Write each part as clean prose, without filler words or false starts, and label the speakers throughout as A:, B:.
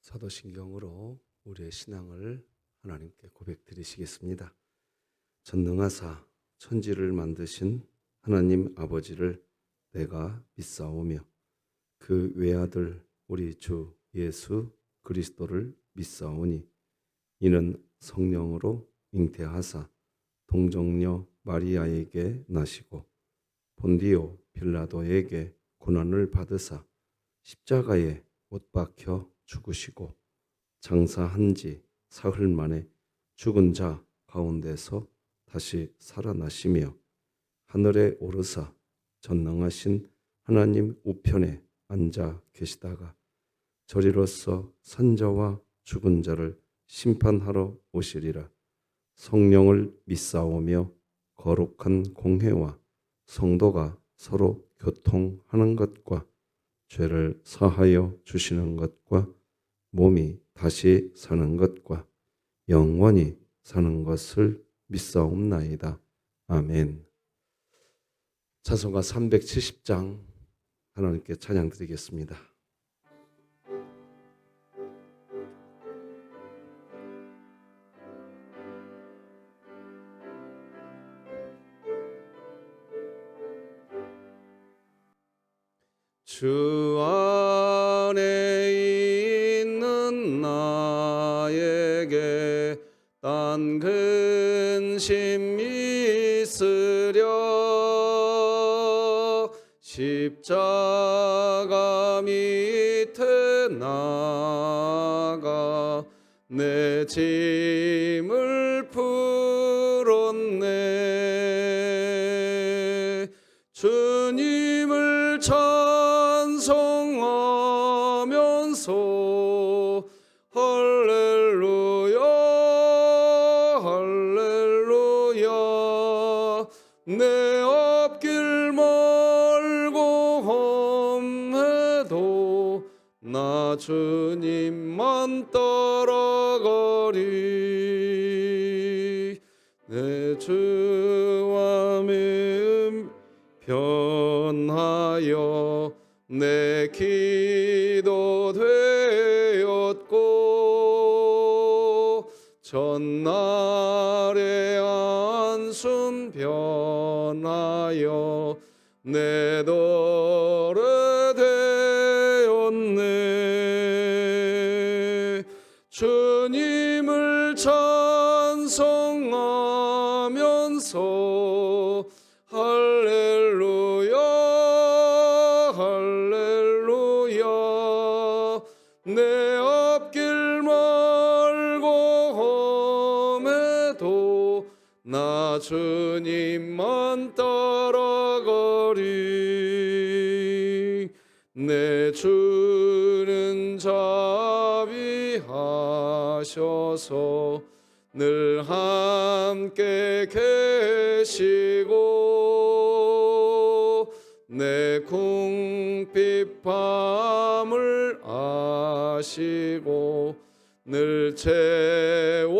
A: 사도신경으로 우리의 신앙을 하나님께 고백드리시겠습니다. 전능하사 천지를 만드신 하나님 아버지를 내가 믿사오며 그 외아들 우리 주 예수 그리스도를 믿사오니 이는 성령으로 잉태하사 동정녀 마리아에게 나시고 본디오 빌라도에게 고난을 받으사 십자가에 못 박혀 죽으시고 장사한 지 사흘 만에 죽은 자 가운데서 다시 살아나시며 하늘에 오르사 전능하신 하나님 우편에 앉아 계시다가 저리로서 산자와 죽은 자를 심판하러 오시리라. 성령을 믿사오며 거룩한 공회와 성도가 서로 교통하는 것과 죄를 사하여 주시는 것과 몸이 다시 사는 것과 영원히 사는 것을 믿사옵나이다. 아멘. 찬송가 370장 하나님께 찬양 드리겠습니다. 주 안에 있는 나에게 딴 근심 있으랴. 십자가 밑에 나가 내 짐을 풀었네. 주님을 찬송하면서 할렐루야 할렐루야. 내 앞길 말고 험해도 나 주님만 따라가리. 내 주와 믿음 변하여 내 기도 되었고 전날의 안순 변하여 내 노래 되었네. 주님을 찬송하면서 할렐루야 할렐루야. 내 앞길 말고 험해도 나 주님만 따라가리. 내 주는 자비하셔서 늘 함께 계시고 내 궁핍함을 아시고 늘 채워주시네.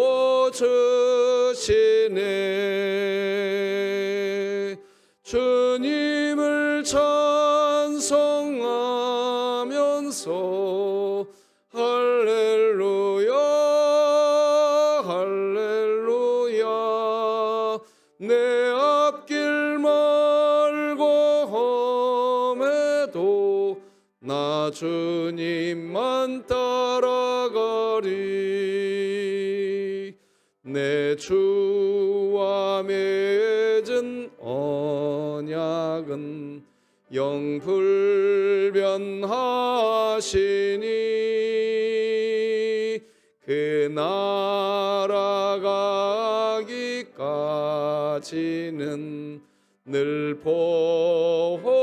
A: 주님을 찬송하면서 할렐루야 할렐루야. 내 앞길 말고 험해도 나 주님만 따라가리. 내 주와 맺은 언약은 영불변하시니 그 날아가기까지는 늘 보호하시네.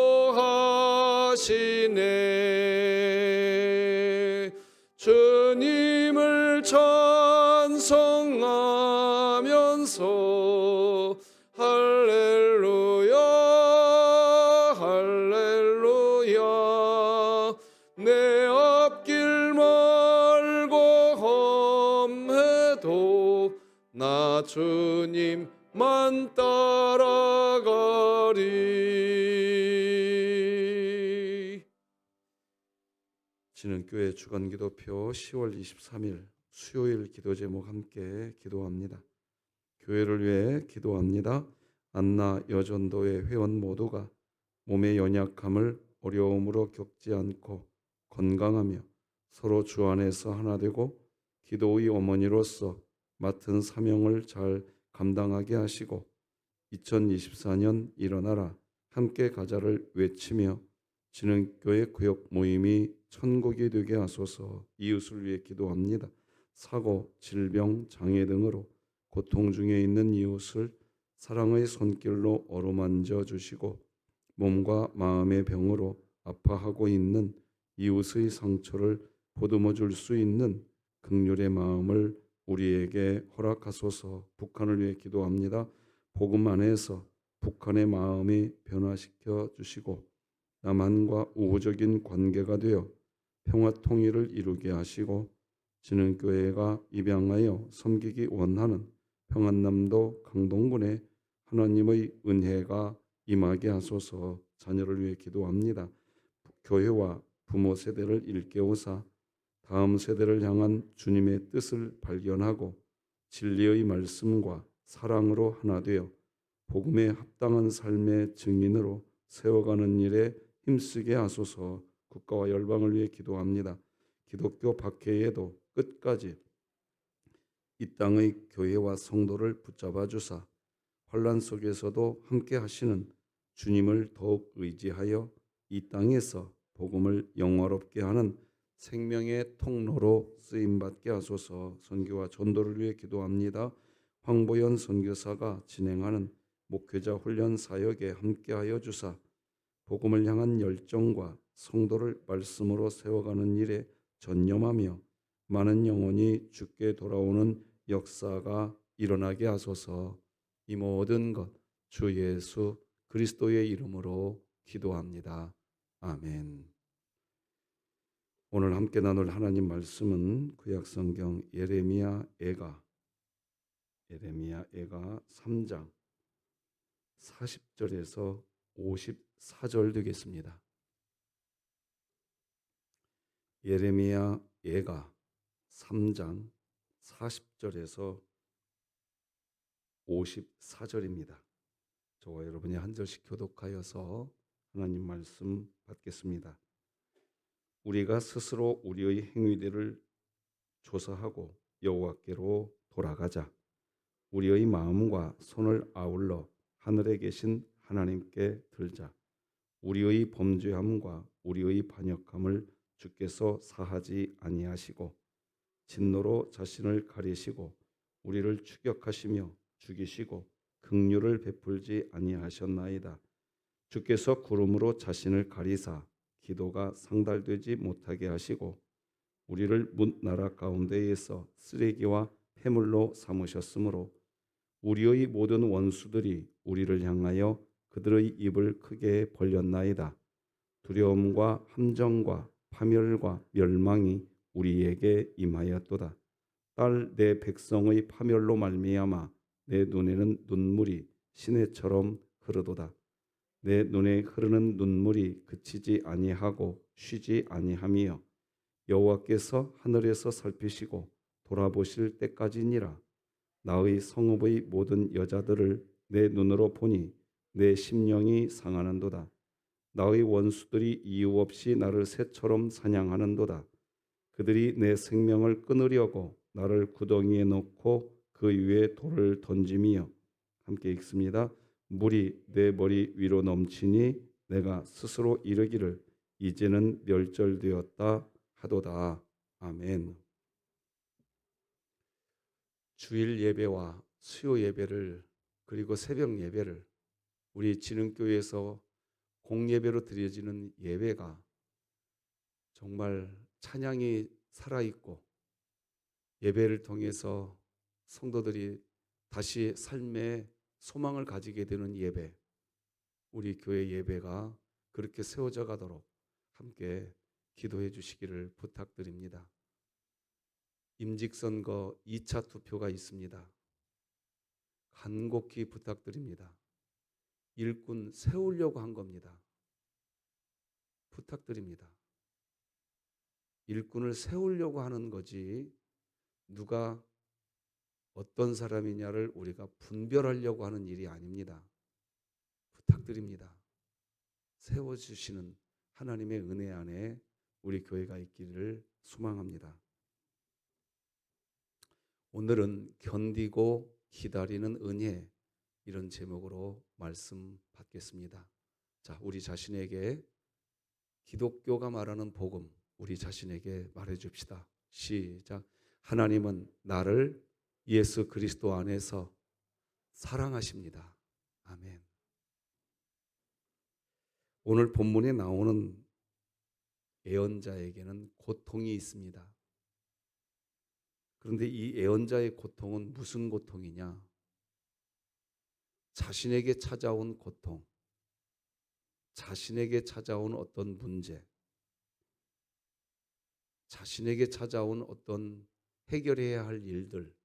A: 주님을 찬송하면서 할렐루야 할렐루야. 내 앞길 말고 험해도 나 주님만 따라가리. 진흥교회 주간기도표 10월 23일 수요일 기도 제목 함께 기도합니다. 교회를 위해 기도합니다. 안나 여전도의 회원 모두가 몸의 연약함을 어려움으로 겪지 않고 건강하며 서로 주 안에서 하나 되고 기도의 어머니로서 맡은 사명을 잘 감당하게 하시고 2024년 일어나라 함께 가자를 외치며 진흥교회 구역 모임이 천국이 되게 하소서. 이웃을 위해 기도합니다. 사고, 질병, 장애 등으로 고통 중에 있는 이웃을 사랑의 손길로 어루만져 주시고 몸과 마음의 병으로 아파하고 있는 이웃의 상처를 보듬어 줄 수 있는 긍휼의 마음을 우리에게 허락하소서. 북한을 위해 기도합니다. 복음 안에서 북한의 마음이 변화시켜 주시고 남한과 우호적인 관계가 되어 평화 통일을 이루게 하시고 진흥교회가 입양하여 섬기기 원하는 평안남도 강동군에 하나님의 은혜가 임하게 하소서. 자녀를 위해 기도합니다. 교회와 부모 세대를 일깨우사 다음 세대를 향한 주님의 뜻을 발견하고 진리의 말씀과 사랑으로 하나 되어 복음에 합당한 삶의 증인으로 세워가는 일에 힘쓰게 하소서. 국가와 열방을 위해 기도합니다. 기독교 박해에도 끝까지 이 땅의 교회와 성도를 붙잡아 주사 환난 속에서도 함께 하시는 주님을 더욱 의지하여 이 땅에서 복음을 영화롭게 하는 생명의 통로로 쓰임받게 하소서. 선교와 전도를 위해 기도합니다. 황보연 선교사가 진행하는 목회자 훈련 사역에 함께하여 주사 복음을 향한 열정과 성도를 말씀으로 세워가는 일에 전념하며 많은 영혼이 주께 돌아오는 역사가 일어나게 하소서. 이 모든 것 주 예수 그리스도의 이름으로 기도합니다. 아멘. 오늘 함께 나눌 하나님 말씀은 구약성경 예레미야 애가 3장 40절에서 54절 되겠습니다. 예레미야 애가 3장 40절에서 54절입니다. 저와 여러분이 한 절씩 교독하여서 하나님 말씀 받겠습니다. 우리가 스스로 우리의 행위들을 조사하고 여호와께로 돌아가자. 우리의 마음과 손을 아울러 하늘에 계신 하나님께 들자. 우리의 범죄함과 우리의 반역함을 주께서 사하지 아니하시고 진노로 자신을 가리시고 우리를 추격하시며 죽이시고 긍휼을 베풀지 아니하셨나이다. 주께서 구름으로 자신을 가리사 기도가 상달되지 못하게 하시고 우리를 뭇나라 가운데에서 쓰레기와 폐물로 삼으셨으므로 우리의 모든 원수들이 우리를 향하여 그들의 입을 크게 벌렸나이다. 두려움과 함정과 파멸과 멸망이 우리에게 임하였도다. 딸 내 백성의 파멸로 말미암아 내 눈에는 눈물이 시내처럼 흐르도다. 내 눈에 흐르는 눈물이 그치지 아니하고 쉬지 아니하며 여호와께서 하늘에서 살피시고 돌아보실 때까지니라. 나의 성읍의 모든 여자들을 내 눈으로 보니 내 심령이 상하는도다. 나의 원수들이 이유 없이 나를 새처럼 사냥하는도다. 그들이 내 생명을 끊으려고 나를 구덩이에 넣고 그 위에 돌을 던짐이여. 함께 읽습니다. 물이 내 머리 위로 넘치니 내가 스스로 이르기를 이제는 멸절되었다 하도다. 아멘. 주일 예배와 수요 예배를 그리고 새벽 예배를 우리 진흥교회에서 공예배로 드려지는 예배가 정말 찬양이 살아있고 예배를 통해서 성도들이 다시 삶의 소망을 가지게 되는 예배, 우리 교회 예배가 그렇게 세워져 가도록 함께 기도해 주시기를 부탁드립니다. 임직선거 2차 투표가 있습니다. 간곡히 부탁드립니다. 일꾼 세우려고 한 겁니다. 부탁드립니다. 일꾼을 세우려고 하는 거지 누가 어떤 사람이냐를 우리가 분별하려고 하는 일이 아닙니다. 부탁드립니다. 세워주시는 하나님의 은혜 안에 우리 교회가 있기를 소망합니다. 오늘은 견디고 기다리는 은혜, 이런 제목으로 말씀 받겠습니다. 자, 우리 자신에게 기독교가 말하는 복음, 우리 자신에게 말해줍시다. 시작. 하나님은 나를 예수 그리스도 안에서 사랑하십니다. 아멘. 오늘 본문에 나오는 애언자에게는 고통이 있습니다. 그런데 이 애언자의 고통은 무슨 고통이냐? 자신에게 찾아온 고통, 자신에게 찾아온 어떤 문제, 자신에게 찾아온 어떤 해결해야 할 일들,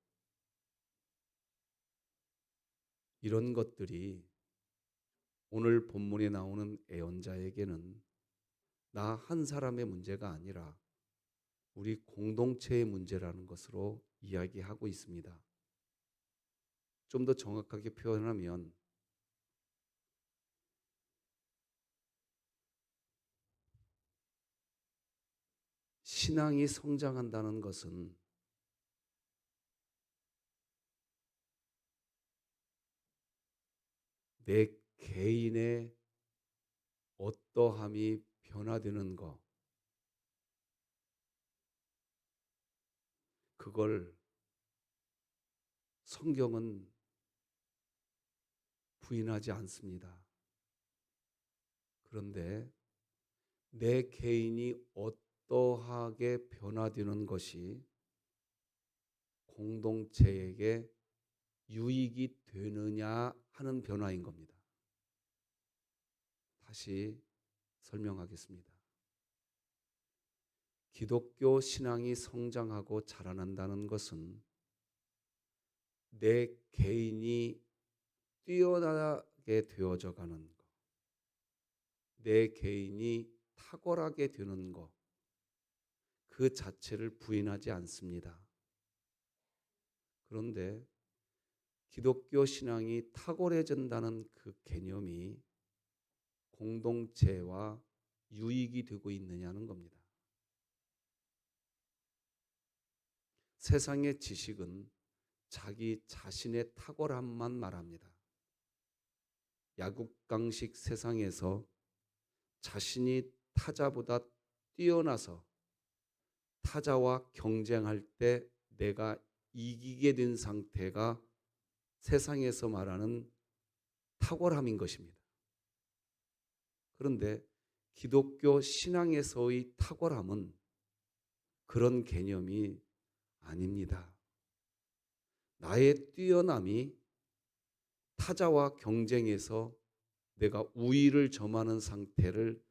A: 이런 것들이 오늘 본문에 나오는 애언자에게는 나 한 사람의 문제가 아니라 우리 공동체의 문제라는 것으로 이야기하고 있습니다. 좀 더 정확하게 표현하면 신앙이 성장한다는 것은 내 개인의 어떠함이 변화되는 것, 그걸 성경은 부인하지 않습니다. 그런데 내 개인이 어떠하게 변화되는 것이 공동체에게 유익이 되느냐 하는 변화인 겁니다. 다시 설명하겠습니다. 기독교 신앙이 성장하고 자라난다는 것은 내 개인이 뛰어나게 되어져 가는 것, 내 개인이 탁월하게 되는 것, 그 자체를 부인하지 않습니다. 그런데 기독교 신앙이 탁월해진다는 그 개념이 공동체와 유익이 되고 있느냐는 겁니다. 세상의 지식은 자기 자신의 탁월함만 말합니다. 야국강식 세상에서 자신이 타자보다 뛰어나서 타자와 경쟁할 때 내가 이기게 된 상태가 세상에서 말하는 탁월함인 것입니다. 그런데 기독교 신앙에서의 탁월함은 그런 개념이 아닙니다. 나의 뛰어남이 타자와 경쟁에서 내가 우위를 점하는 상태를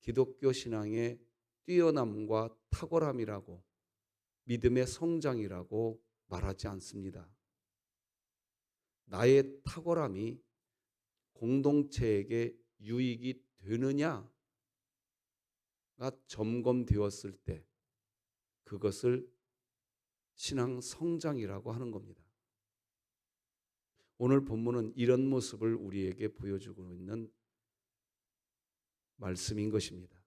A: 기독교 신앙의 뛰어남과 탁월함이라고, 믿음의 성장이라고 말하지 않습니다. 나의 탁월함이 공동체에게 유익이 되느냐가 점검되었을 때 그것을 신앙 성장이라고 하는 겁니다. 오늘 본문은 이런 모습을 우리에게 보여주고 있는 말씀인 것입니다.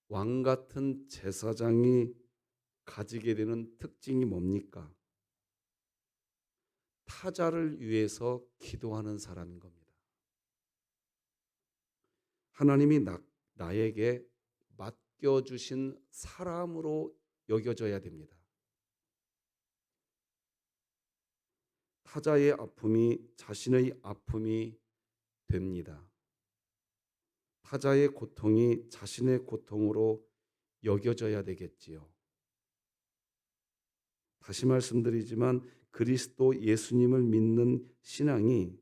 A: 왕 같은 제사장이 가지게 되는 특징이 뭡니까? 타자를 위해서 기도하는 사람인 겁니다. 하나님이 나에게 맡겨주신 사람으로 여겨져야 됩니다. 타자의 아픔이 자신의 아픔이 됩니다. 타자의 고통이 자신의 고통으로 여겨져야 되겠지요. 다시 말씀드리지만 그리스도 예수님을 믿는 신앙이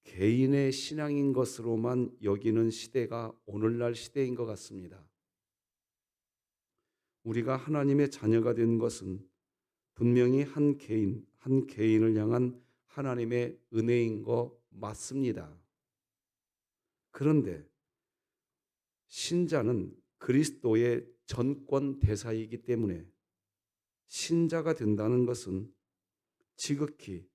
A: 개인의 신앙인 것으로만 여기는 시대가 오늘날 시대인 것 같습니다. 우리가 하나님의 자녀가 된 것은 분명히 한 개인을 향한 하나님의 은혜인 거 맞습니다. 그런데 신자는 그리스도의 전권 대사이기 때문에 신자가 된다는 것은 지극히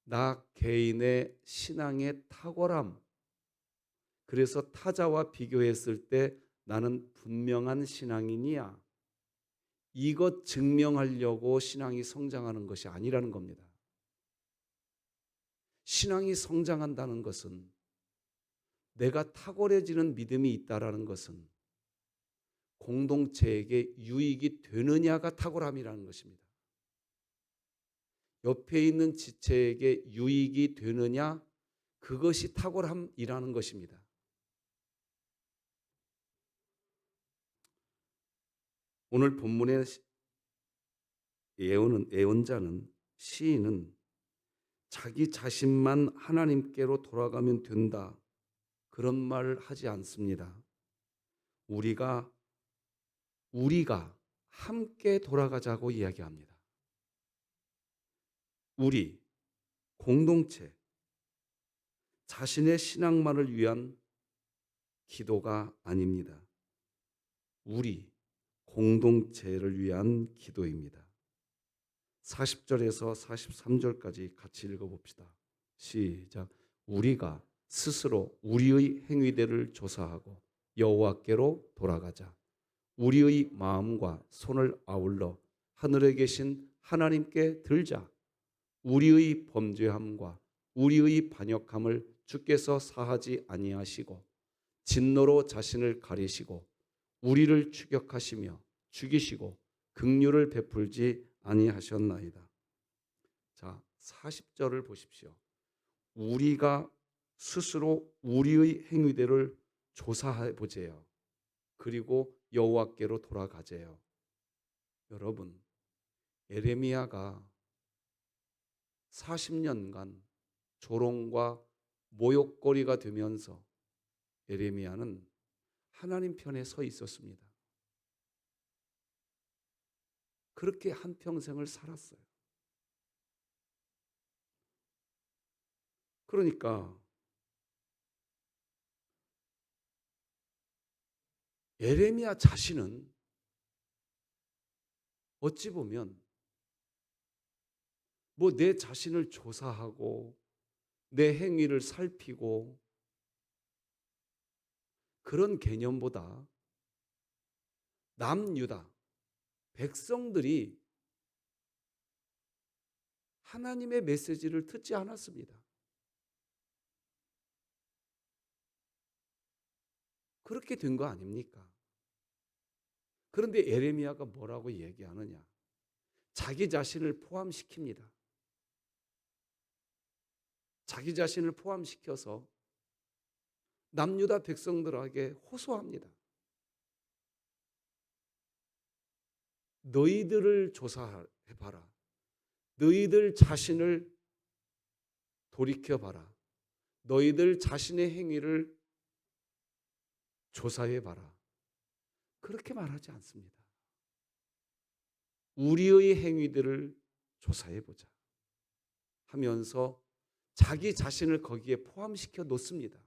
A: 나 개인의 신앙의 탁월함, 그래서 타자와 비교했을 때 나는 분명한 신앙인이야, 이것 증명하려고 신앙이 성장하는 것이 아니라는 겁니다. 신앙이 성장한다는 것은, 내가 탁월해지는 믿음이 있다라는 것은 공동체에게 유익이 되느냐가 탁월함이라는 것입니다. 옆에 있는 지체에게 유익이 되느냐, 그것이 탁월함이라는 것입니다. 오늘 본문의 예언자는, 시인은 자기 자신만 하나님께로 돌아가면 된다, 그런 말을 하지 않습니다. 우리가 함께 돌아가자고 이야기합니다. 우리, 공동체, 자신의 신앙만을 위한 기도가 아닙니다. 우리, 공동체를 위한 기도입니다. 40절에서 43절까지 같이 읽어봅시다. 시작. 우리가 스스로 우리의 행위대를 조사하고 여호와께로 돌아가자. 우리의 마음과 손을 아울러 하늘에 계신 하나님께 들자. 우리의 범죄함과 우리의 반역함을 주께서 사하지 아니하시고 진노로 자신을 가리시고 우리를 추격하시며 죽이시고 긍휼을 베풀지 아니하셨나이다. 자, 40절을 보십시오. 우리가 스스로 우리의 행위대를 조사해 보세요. 그리고 여호와께로 돌아가세요. 여러분, 예레미야가 40년간 조롱과 모욕거리가 되면서 예레미야는 하나님 편에 서 있었습니다. 그렇게 한평생을 살았어요. 그러니까 예레미야 자신은 어찌 보면 뭐 내 자신을 조사하고 내 행위를 살피고 그런 개념보다 남유다 백성들이 하나님의 메시지를 듣지 않았습니다. 그렇게 된 거 아닙니까? 그런데 예레미야가 뭐라고 얘기하느냐? 자기 자신을 포함시킵니다. 자기 자신을 포함시켜서 남유다 백성들에게 호소합니다. 너희들을 조사해봐라. 너희들 자신을 돌이켜봐라. 너희들 자신의 행위를 조사해봐라. 그렇게 말하지 않습니다. 우리의 행위들을 조사해보자 하면서 자기 자신을 거기에 포함시켜 놓습니다.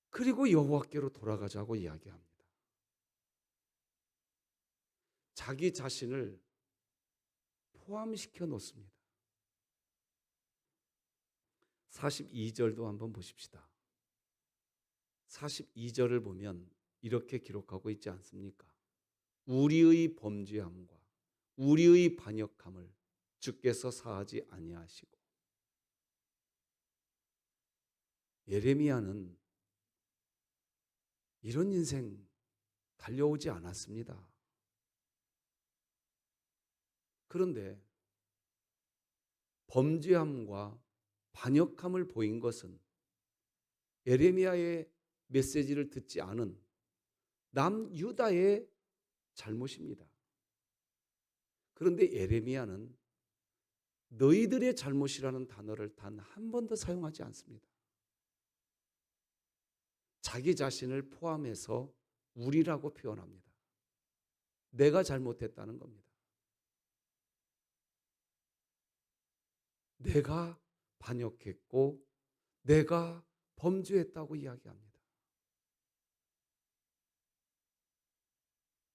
A: 그리고 여호와께로 돌아가자고 이야기합니다. 자기 자신을 포함시켜 놓습니다. 42절도 한번 보십시다. 42절을 보면 이렇게 기록하고 있지 않습니까? 우리의 범죄함과 우리의 반역함을 주께서 사하지 아니하시고. 예레미야는 이런 인생 달려오지 않았습니다. 그런데 범죄함과 반역함을 보인 것은 예레미야의 메시지를 듣지 않은 남유다의 잘못입니다. 그런데 예레미야는 너희들의 잘못이라는 단어를 단 한 번도 사용하지 않습니다. 자기 자신을 포함해서 우리라고 표현합니다. 내가 잘못했다는 겁니다. 내가 반역했고 내가 범죄했다고 이야기합니다.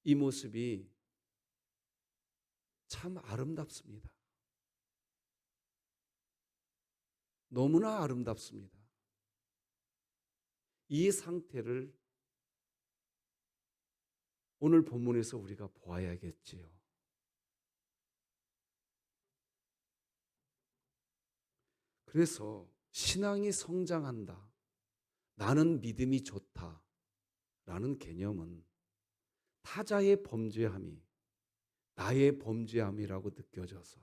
A: 이 모습이 참 아름답습니다. 너무나 아름답습니다. 이 상태를 오늘 본문에서 우리가 보아야겠지요. 그래서 신앙이 성장한다, 나는 믿음이 좋다라는 개념은 타자의 범죄함이 나의 범죄함이라고 느껴져서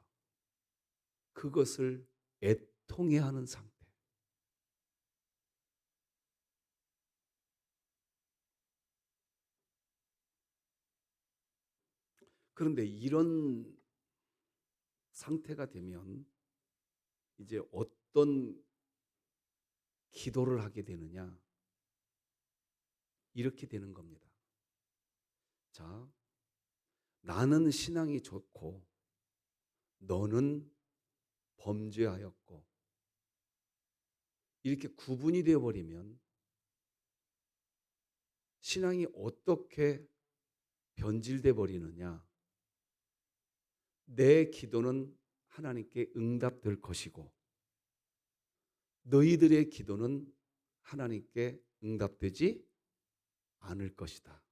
A: 그것을 애통해하는 상태. 그런데 이런 상태가 되면 이제 어떤 기도를 하게 되느냐? 이렇게 되는 겁니다. 자, 나는 신앙이 좋고 너는 범죄하였고, 이렇게 구분이 되어 버리면 신앙이 어떻게 변질돼 버리느냐? 내 기도는 하나님께 응답될 것이고 너희들의 기도는 하나님께 응답되지 않을 것이다.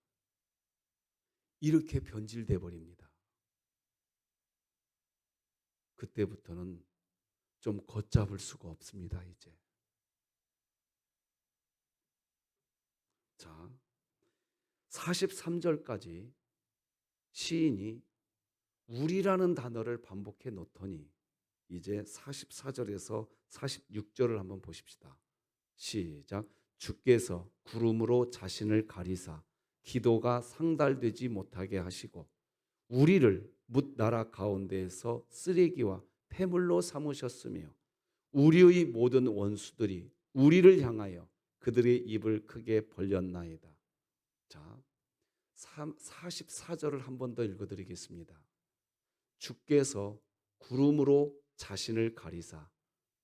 A: 이렇게 변질돼 버립니다. 그때부터는 좀 걷잡을 수가 없습니다, 이제. 자, 43절까지 시인이 우리라는 단어를 반복해 놓더니 이제 44절에서 46절을 한번 보십시다. 시작. 주께서 구름으로 자신을 가리사 기도가 상달되지 못하게 하시고 우리를 뭇 나라 가운데에서 쓰레기와 폐물로 삼으셨으며 우리의 모든 원수들이 우리를 향하여 그들의 입을 크게 벌렸나이다. 자, 44절을 한 번 더 읽어드리겠습니다. 주께서 구름으로 자신을 가리사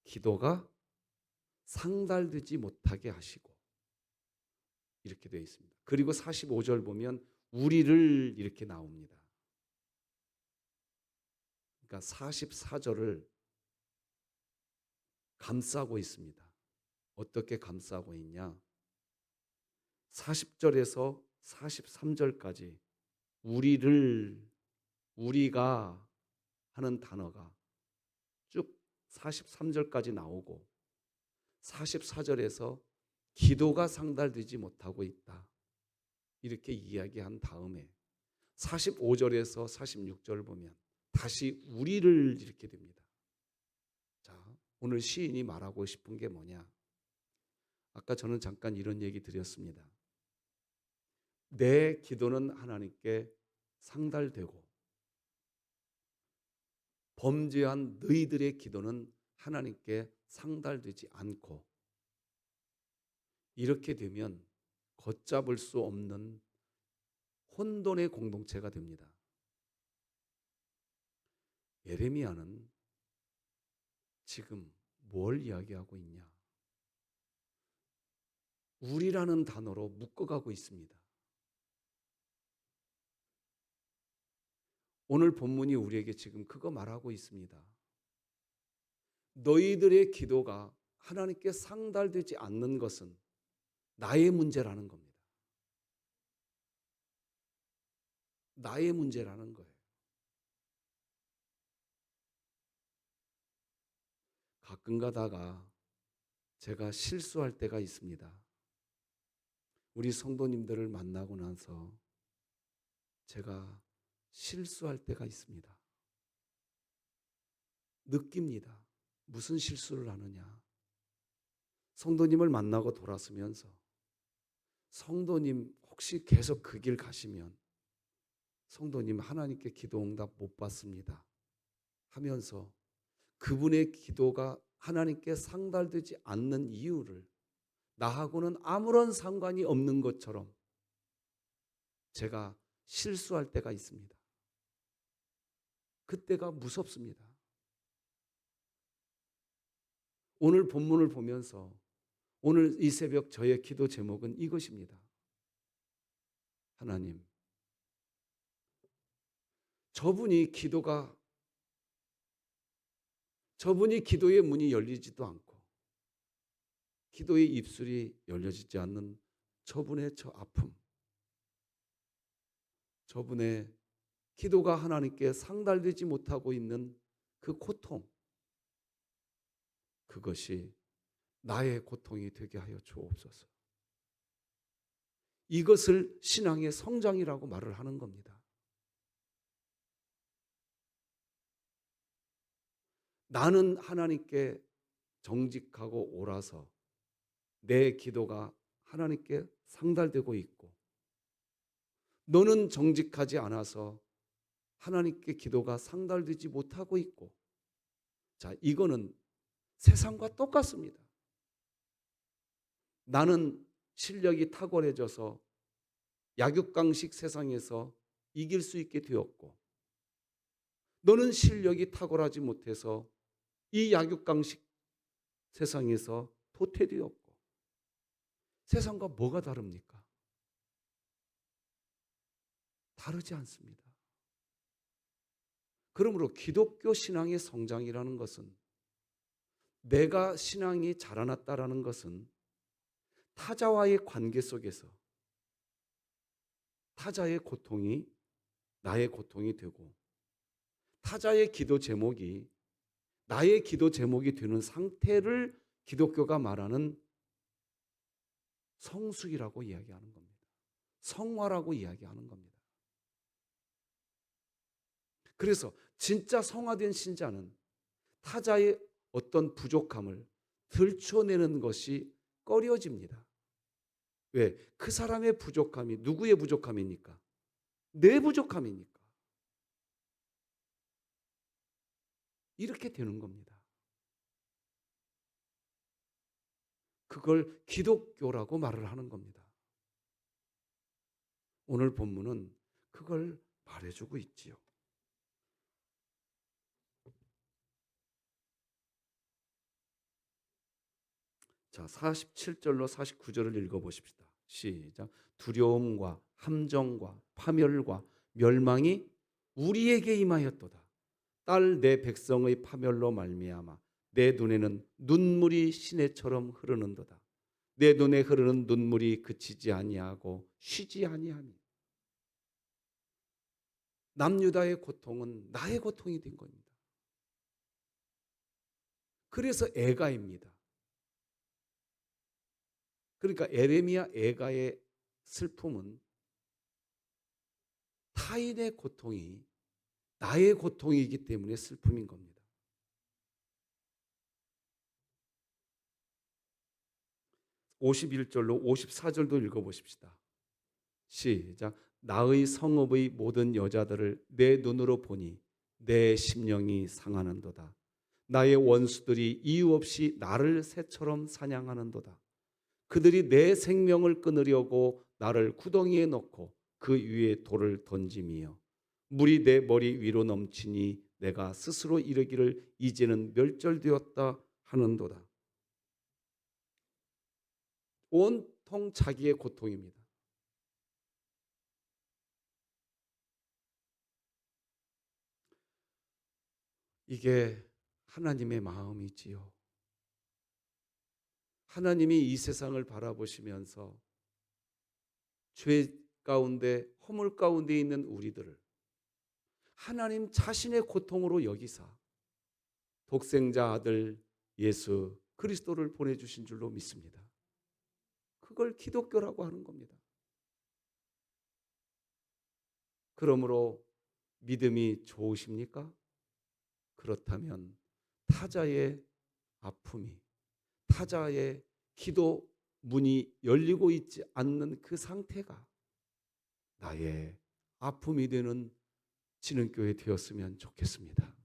A: 기도가 상달되지 못하게 하시고, 이렇게 되어 있습니다. 그리고 45절 보면 우리를 이렇게 나옵니다. 그러니까 44절을 감싸고 있습니다. 어떻게 감싸고 있냐? 40절에서 43절까지 우리가 하는 단어가 쭉 43절까지 나오고 44절에서 기도가 상달되지 못하고 있다, 이렇게 이야기한 다음에 45절에서 46절을 보면 다시 우리를 이렇게 됩니다. 자, 오늘 시인이 말하고 싶은 게 뭐냐? 아까 저는 잠깐 이런 얘기 드렸습니다. 내 기도는 하나님께 상달되고 범죄한 너희들의 기도는 하나님께 상달되지 않고, 이렇게 되면 걷잡을 수 없는 혼돈의 공동체가 됩니다. 예레미야는 지금 뭘 이야기하고 있냐? 우리라는 단어로 묶어가고 있습니다. 오늘 본문이 우리에게 지금 그거 말하고 있습니다. 너희들의 기도가 하나님께 상달되지 않는 것은 나의 문제라는 겁니다. 나의 문제라는 거예요. 가끔 가다가 제가 실수할 때가 있습니다. 우리 성도님들을 만나고 나서 제가 실수할 때가 있습니다. 느낍니다. 무슨 실수를 하느냐? 성도님을 만나고 돌아서면서 성도님 혹시 계속 그 길 가시면 성도님 하나님께 기도 응답 못 받습니다 하면서 그분의 기도가 하나님께 상달되지 않는 이유를 나하고는 아무런 상관이 없는 것처럼 제가 실수할 때가 있습니다. 그때가 무섭습니다. 오늘 본문을 보면서 오늘 이 새벽 저의 기도 제목은 이것입니다. 하나님, 저분이 기도의 문이 열리지도 않고 기도의 입술이 열려지지 않는 저분의 저 아픔, 저분의 기도가 하나님께 상달되지 못하고 있는 그 고통, 그것이 나의 고통이 되게 하여 주옵소서. 이것을 신앙의 성장이라고 말을 하는 겁니다. 나는 하나님께 정직하고 옳아서 내 기도가 하나님께 상달되고 있고, 너는 정직하지 않아서 하나님께 기도가 상달되지 못하고 있고, 자, 이거는 세상과 똑같습니다. 나는 실력이 탁월해져서 약육강식 세상에서 이길 수 있게 되었고, 너는 실력이 탁월하지 못해서 이 약육강식 세상에서 도태되었고, 세상과 뭐가 다릅니까? 다르지 않습니다. 그러므로 기독교 신앙의 성장이라는 것은, 내가 신앙이 자라났다라는 것은 타자와의 관계 속에서 타자의 고통이 나의 고통이 되고, 타자의 기도 제목이 나의 기도 제목이 되는 상태를 기독교가 말하는 성숙이라고 이야기하는 겁니다. 성화라고 이야기하는 겁니다. 그래서 진짜 성화된 신자는 타자의 어떤 부족함을 들춰내는 것이 꺼려집니다. 왜? 그 사람의 부족함이 누구의 부족함입니까? 내 부족함이니까. 이렇게 되는 겁니다. 그걸 기독교라고 말을 하는 겁니다. 오늘 본문은 그걸 말해주고 있지요. 자, 47절로 49절을 읽어보십시다. 시작. 두려움과 함정과 파멸과 멸망이 우리에게 임하였도다. 딸 내 백성의 파멸로 말미암아 내 눈에는 눈물이 시내처럼 흐르는도다. 내 눈에 흐르는 눈물이 그치지 아니하고 쉬지 아니하니. 남유다의 고통은 나의 고통이 된 겁니다. 그래서 애가입니다. 그러니까 에레미야 애가의 슬픔은 타인의 고통이 나의 고통이기 때문에 슬픔인 겁니다. 51절로 54절도 읽어보십시다. 시작. 나의 성읍의 모든 여자들을 내 눈으로 보니 내 심령이 상하는도다. 나의 원수들이 이유 없이 나를 새처럼 사냥하는도다. 그들이 내 생명을 끊으려고 나를 구덩이에 넣고 그 위에 돌을 던짐이요 물이 내 머리 위로 넘치니 내가 스스로 이르기를 이제는 멸절되었다 하는도다. 온통 자기의 고통입니다. 이게 하나님의 마음이지요. 하나님이 이 세상을 바라보시면서 죄 가운데 허물 가운데 있는 우리들을 하나님 자신의 고통으로 여기사 독생자 아들 예수 그리스도를 보내주신 줄로 믿습니다. 그걸 기독교라고 하는 겁니다. 그러므로 믿음이 좋으십니까? 그렇다면 타자의 아픔이, 타자의 기도 문이 열리고 있지 않는 그 상태가 나의 아픔이 되는 진흥교회 되었으면 좋겠습니다.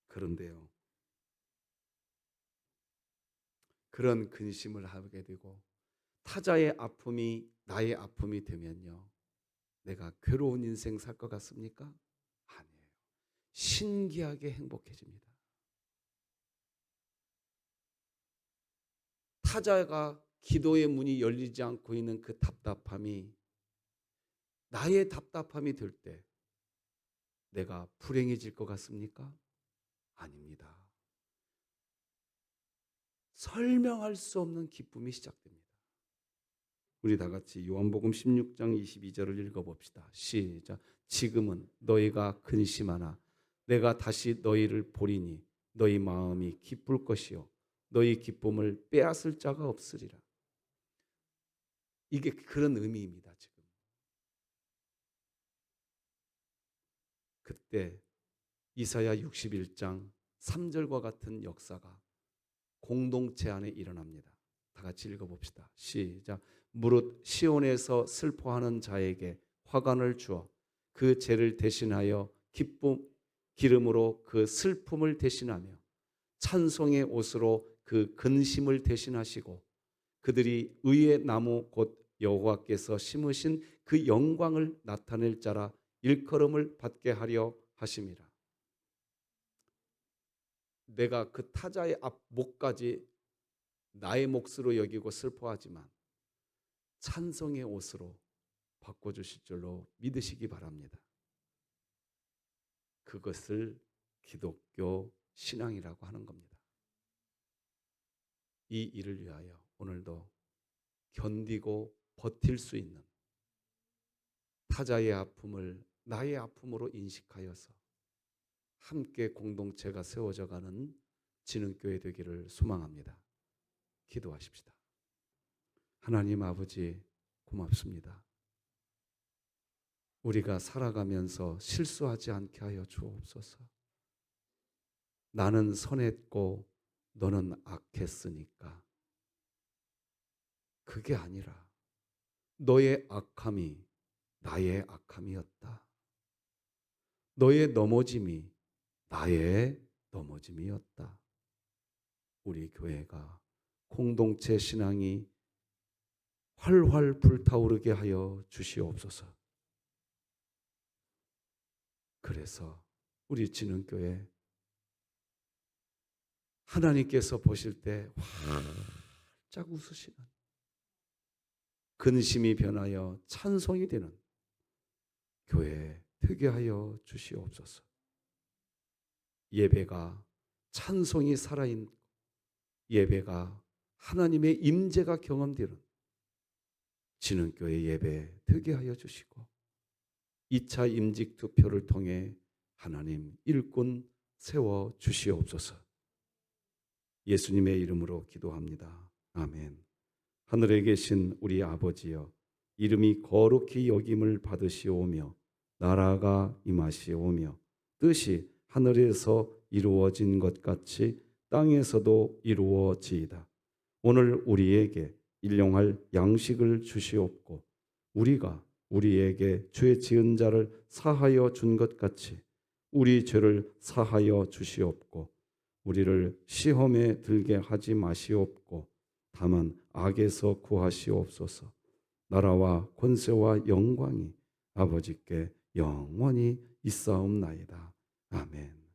A: 그런데요, 그런 근심을 하게 되고 타자의 아픔이 나의 아픔이 되면요, 내가 괴로운 인생 살 것 같습니까? 아니에요. 신기하게 행복해집니다. 타자가 기도의 문이 열리지 않고 있는 그 답답함이 나의 답답함이 될 때 내가 불행해질 것 같습니까? 아닙니다. 설명할 수 없는 기쁨이 시작됩니다. 우리 다 같이 요한복음 16장 22절을 읽어봅시다. 시작. 지금은 너희가 근심하나 내가 다시 너희를 보리니 너희 마음이 기쁠 것이요 너희 기쁨을 빼앗을 자가 없으리라. 이게 그런 의미입니다. 지금 그때 이사야 61장 3절과 같은 역사가 공동체 안에 일어납니다. 다 같이 읽어봅시다. 시작. 무릇 시온에서 슬퍼하는 자에게 화관을 주어 그 죄를 대신하여 기름으로 그 슬픔을 대신하며 찬송의 옷으로 그 근심을 대신하시고 그들이 의의 나무 곧 여호와께서 심으신 그 영광을 나타낼 자라 일컬음을 받게 하려 하심이라. 내가 그 타자의 목까지 나의 몫으로 여기고 슬퍼하지만 찬송의 옷으로 바꿔주실 줄로 믿으시기 바랍니다. 그것을 기독교 신앙이라고 하는 겁니다. 이 일을 위하여 오늘도 견디고 버틸 수 있는 타자의 아픔을 나의 아픔으로 인식하여서 함께 공동체가 세워져가는 진흥교회 되기를 소망합니다. 기도하십시다. 하나님 아버지 고맙습니다. 우리가 살아가면서 실수하지 않게 하여 주옵소서. 나는 선했고 너는 악했으니까. 그게 아니라 너의 악함이 나의 악함이었다. 너의 넘어짐이 나의 넘어짐이었다. 우리 교회가 공동체 신앙이 활활 불타오르게 하여 주시옵소서. 그래서 우리 진흥교회 하나님께서 보실 때 활짝 웃으시는 근심이 변하여 찬송이 되는 교회 되게 하여 주시옵소서. 예배가 찬송이 살아있는 예배가 하나님의 임재가 경험되는 진흥교회 예배 되게 하여 주시고 2차 임직 투표를 통해 하나님 일꾼 세워 주시옵소서. 예수님의 이름으로 기도합니다. 아멘. 하늘에 계신 우리 아버지여, 이름이 거룩히 여김을 받으시오며 나라가 임하시오며 뜻이 하늘에서 이루어진 것 같이 땅에서도 이루어지이다. 오늘 우리에게 일용할 양식을 주시옵고 우리가 우리에게 죄 지은 자를 사하여 준 것 같이 우리 죄를 사하여 주시옵고 우리를 시험에 들게 하지 마시옵고 다만 악에서 구하시옵소서. 나라와 권세와 영광이 아버지께 영원히 있사옵나이다. 아멘.